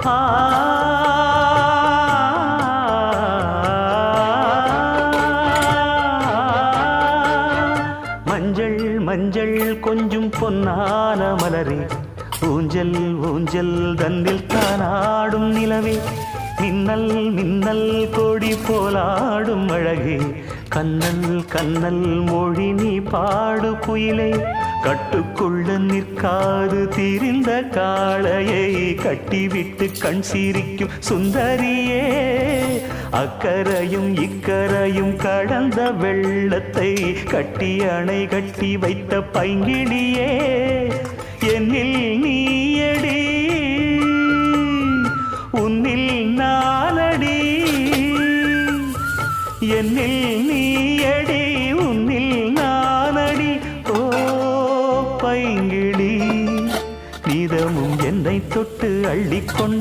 ஆ மஞ்சள் மஞ்சள் கொஞ்சம் பொன்னான மலரே, ஊஞ்சல் ஊஞ்சல் தன்னில் தானாடும் நிலவே, மின்னல் மின்னல் கொடி போலாடும் அழகே, கண்ணல் கண்ணல் மொழி நீ பாடு குயிலே, கட்டுக்குள்ள நிற்காது திரிந்த காளையை கட்டிவிட்டு கண் சிரிக்கும் சுந்தரியே, அக்கரையும் இக்கரையும் கடந்த வெள்ளத்தை கட்டி அணை கட்டி வைத்த பைங்கிளியே, என்னில் நீயடி உன்னில் நானடி, என்னில் நீயடி உன்னில் நானடி. ஓ பைங்கிளி, நீதமும் என்னை தொட்டு அள்ளிக்கொண்டு